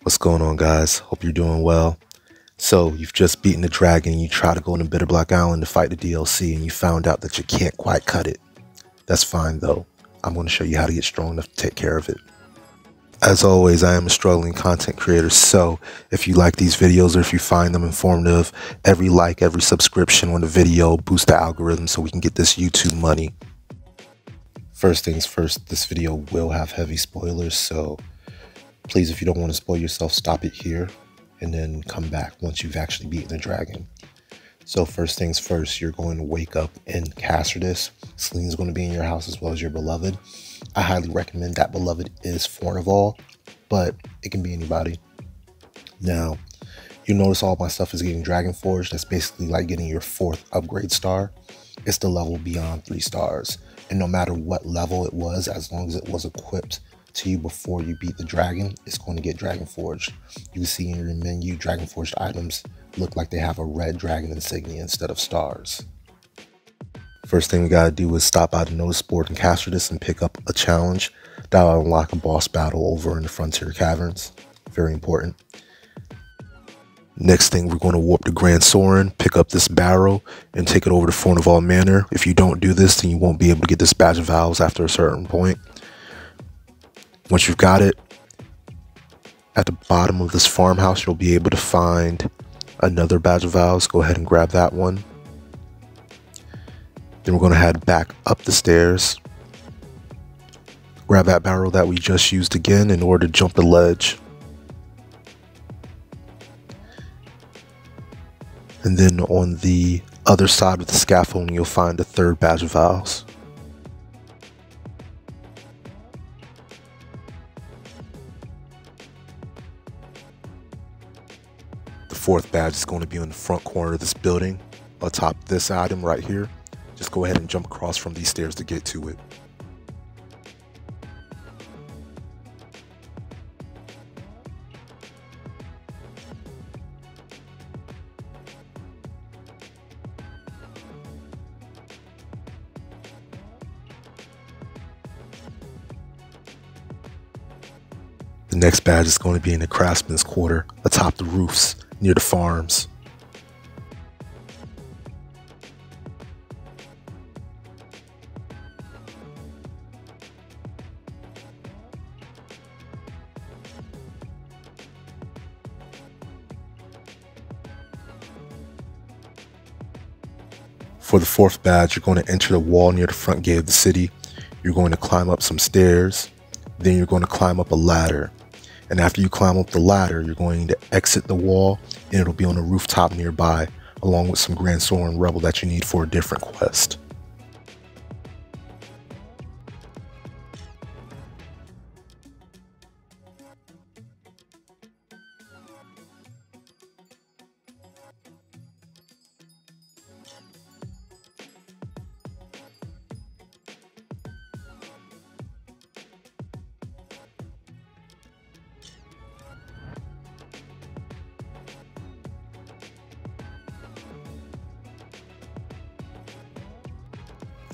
What's going on, guys? Hope you're doing well. So you've just beaten the dragon and you try to go into BITTERBLACK Island to fight the DLC and you found out that you can't quite cut it. That's fine though. I'm going to show you how to get strong enough to take care of it. As always, I am a struggling content creator, so if you like these videos or if you find them informative, every like, every subscription on the video boosts the algorithm so we can get this YouTube money. First things first, this video will have heavy spoilers, so please, if you don't want to spoil yourself, stop it here and then come back once you've actually beaten the dragon. So first things first, you're going to wake up in Castradus. Celine's going to be in your house as well as your beloved. I highly recommend that beloved is Forn of All, but it can be anybody. Now, you notice all my stuff is getting Dragon Forged. That's basically like getting your 4th upgrade star. It's the level beyond 3 stars. And no matter what level it was, as long as it was equipped to you before you beat the dragon, it's going to get Dragon Forged. You can see in your menu, Dragon Forged items look like they have a red dragon insignia instead of stars. First thing we gotta do is stop by the notice board in Castradus and pick up a challenge that'll unlock a boss battle over in the Frontier Caverns. Very important. Next thing, we're going to warp to Grand Soren, pick up this barrel, and take it over to Forn of All Manor. If you don't do this, then you won't be able to get this badge of vows after a certain point. Once you've got it, at the bottom of this farmhouse, you'll be able to find another badge of vows. Go ahead and grab that one. Then we're going to head back up the stairs. Grab that barrel that we just used again in order to jump the ledge. And then on the other side of the scaffolding, you'll find a 3rd badge of vows. The 4th badge is going to be in the front corner of this building, atop this item right here. Just go ahead and jump across from these stairs to get to it. The next badge is going to be in the Craftsman's Quarter, atop the roofs, near the farms. For the 4th badge, you're going to enter the wall near the front gate of the city. You're going to climb up some stairs. Then you're going to climb up a ladder. And after you climb up the ladder, you're going to exit the wall, and it'll be on a rooftop nearby, along with some Grand Soren Rebel that you need for a different quest.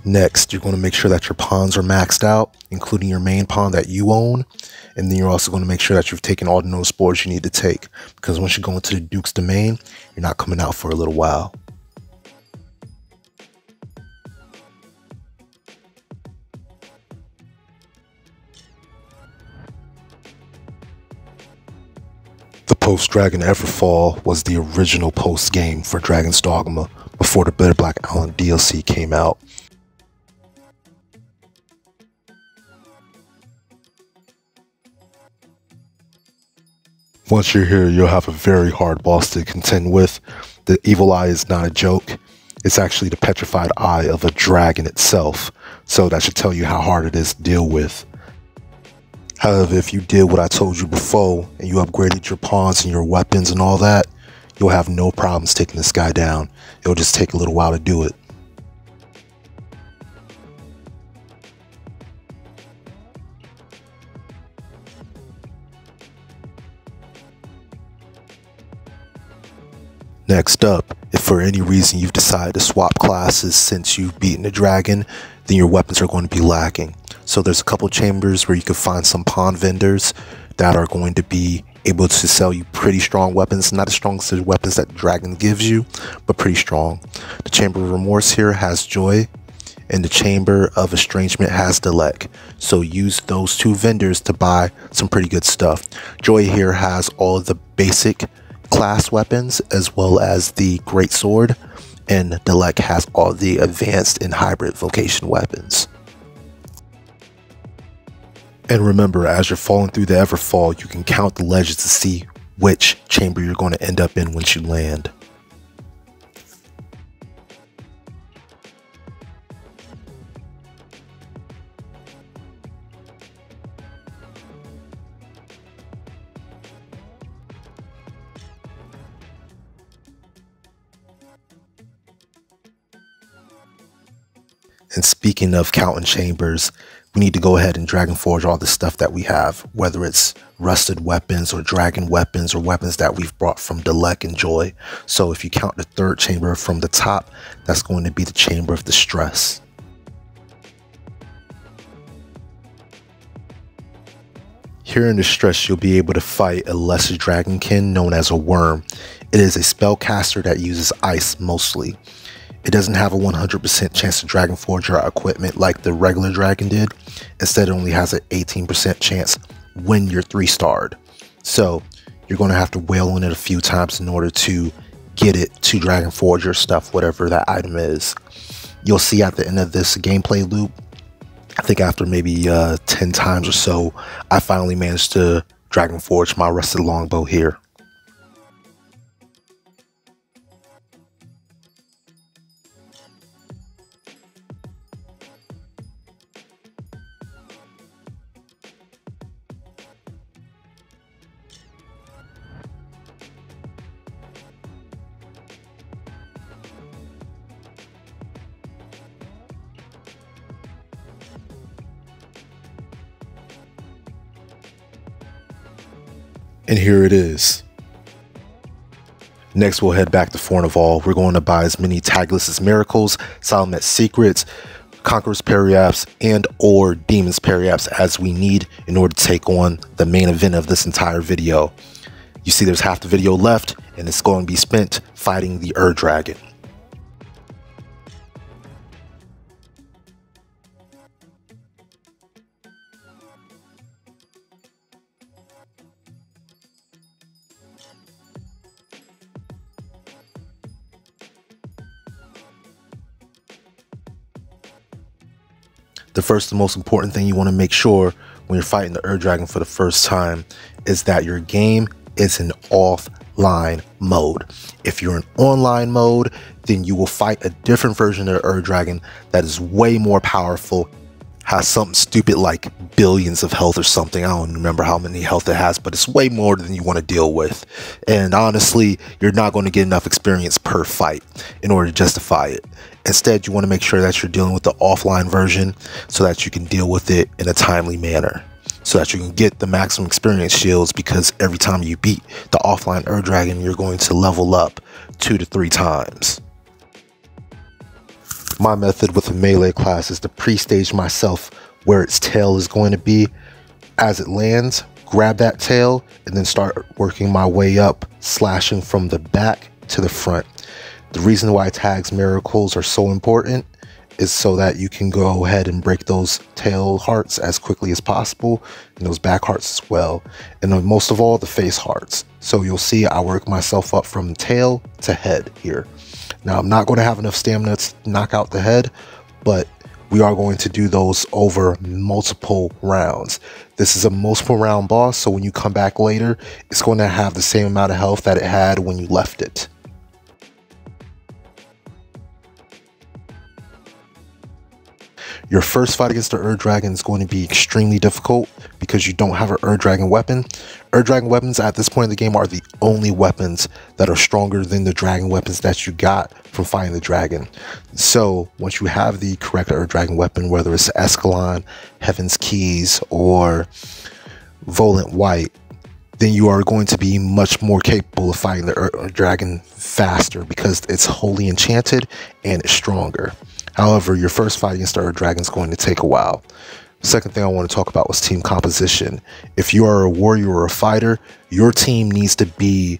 Next, you're going to make sure that your pawns are maxed out, including your main pawn that you own. And then you're also going to make sure that you've taken all the notice boards you need to take, because once you go into the Duke's domain, you're not coming out for a little while. The post-Dragon Everfall was the original post-game for Dragon's Dogma before the BITTERBLACK Isle DLC came out. Once you're here, you'll have a very hard boss to contend with. The evil eye is not a joke. It's actually the petrified eye of a dragon itself. So that should tell you how hard it is to deal with. However, if you did what I told you before, and you upgraded your pawns and your weapons and all that, you'll have no problems taking this guy down. It'll just take a little while to do it. Next up, if for any reason you've decided to swap classes since you've beaten the dragon, then your weapons are going to be lacking. So there's a couple chambers where you can find some pawn vendors that are going to be able to sell you pretty strong weapons. Not as strong as the weapons that Dragon gives you, but pretty strong. The Chamber of Remorse here has Joy, and the Chamber of Estrangement has Delek. So use those two vendors to buy some pretty good stuff. Joy here has all of the basic class weapons as well as the Great Sword, and Delek has all the advanced and hybrid vocation weapons. And remember, as you're falling through the Everfall, you can count the ledges to see which chamber you're going to end up in once you land. And speaking of counting chambers, we need to go ahead and Dragon Forge all the stuff that we have, whether it's rusted weapons or dragon weapons or weapons that we've brought from Delek and Joy. So if you count the third chamber from the top, that's going to be the Chamber of Distress. Here in Distress, you'll be able to fight a lesser dragonkin known as a worm. It is a spellcaster that uses ice mostly. It doesn't have a 100% chance to Dragon Forge your equipment like the regular dragon did. Instead, it only has an 18% chance when you're 3-starred. So you're going to have to wail on it a few times in order to get it to Dragon Forge your stuff, whatever that item is. You'll see at the end of this gameplay loop, I think after maybe 10 times or so, I finally managed to Dragon Forge my rusted longbow here. And here it is. Next, we'll head back to Forn of All. We're going to buy as many Tagless' Miracles, Salamet's Secrets, Conqueror's Periapts, and or Demon's Periapts as we need in order to take on the main event of this entire video. You see there's half the video left, and it's going to be spent fighting the Dragon. The first and most important thing you want to make sure when you're fighting the Dragon for the first time is that your game is in offline mode. If you're in online mode, then you will fight a different version of the Dragon that is way more powerful, has something stupid like billions of health or something. I don't remember how many health it has, but it's way more than you want to deal with. And honestly, you're not going to get enough experience per fight in order to justify it. Instead, you want to make sure that you're dealing with the offline version so that you can deal with it in a timely manner, so that you can get the maximum experience shields, because every time you beat the offline Dragon, you're going to level up 2 to 3 times. My method with a melee class is to pre-stage myself where its tail is going to be. As it lands, grab that tail and then start working my way up, slashing from the back to the front. The reason why tags miracles are so important is so that you can go ahead and break those tail hearts as quickly as possible, and those back hearts as well, and most of all the face hearts. So you'll see I work myself up from tail to head here. Now I'm not going to have enough stamina to knock out the head, but we are going to do those over multiple rounds. This is a multiple round boss, so when you come back later, it's going to have the same amount of health that it had when you left it. Your first fight against the Dragon is going to be extremely difficult because you don't have an Dragon weapon. Dragon weapons at this point in the game are the only weapons that are stronger than the dragon weapons that you got from fighting the dragon. So once you have the correct Dragon weapon, whether it's Escalon, Heaven's Keys, or Volant White, then you are going to be much more capable of fighting the Dragon faster because it's wholly enchanted and it's stronger. However, your first fight against the Dragon is going to take a while. Second thing I want to talk about was team composition. If you are a warrior or a fighter, your team needs to be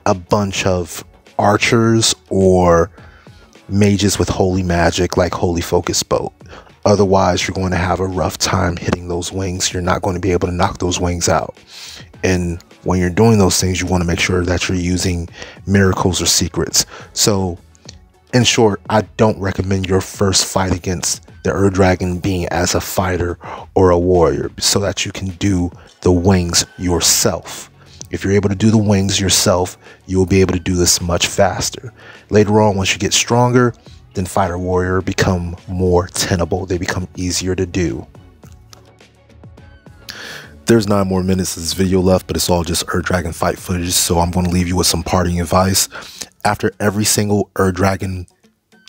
a bunch of archers or mages with holy magic like Holy Focus Bolt. Otherwise, you're going to have a rough time hitting those wings. You're not going to be able to knock those wings out. And when you're doing those things, you want to make sure that you're using miracles or secrets. So in short, I don't recommend your first fight against the Dragon being as a fighter or a warrior, so that you can do the wings yourself. If you're able to do the wings yourself, you will be able to do this much faster. Later on, once you get stronger, then fighter warrior become more tenable. They become easier to do. There's 9 more minutes of this video left, but it's all just Dragon fight footage, so I'm going to leave you with some parting advice. After every single Dragon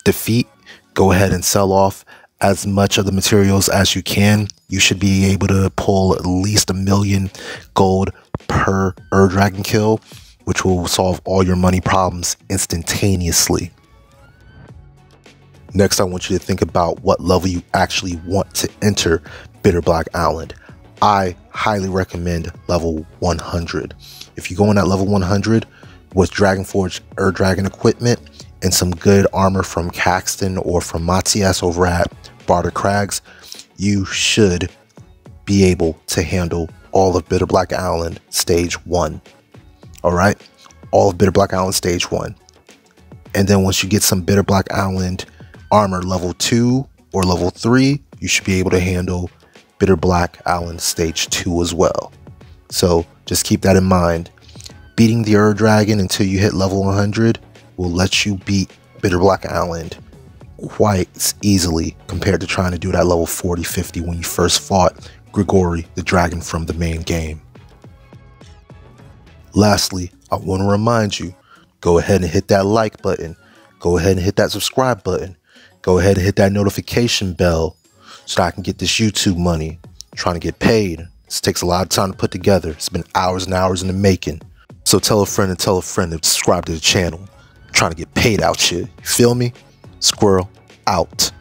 defeat, go ahead and sell off as much of the materials as you can. You should be able to pull at least 1 million gold per Dragon kill, which will solve all your money problems instantaneously. Next, I want you to think about what level you actually want to enter BITTERBLACK Island. I highly recommend level 100. If you go in at level 100 with Dragonforge Dragon equipment and some good armor from Caxton or from Matthias over at Barter Crags, you should be able to handle all of BITTERBLACK Island stage 1. Alright? All of BITTERBLACK Island stage 1. And then once you get some BITTERBLACK Island armor level 2 or level 3, you should be able to handle BITTERBLACK Island stage 2 as well. So just keep that in mind. Beating the Dragon until you hit level 100 will let you beat BITTERBLACK Island quite easily compared to trying to do it at level 40, 50 when you first fought Grigori the Dragon from the main game. Lastly, I want to remind you, go ahead and hit that like button. Go ahead and hit that subscribe button. Go ahead and hit that notification bell so that I can get this YouTube money. I'm trying to get paid. This takes a lot of time to put together. It's been hours and hours in the making. So tell a friend and tell a friend to subscribe to the channel. I'm trying to get paid out here. You feel me? Squirrel out.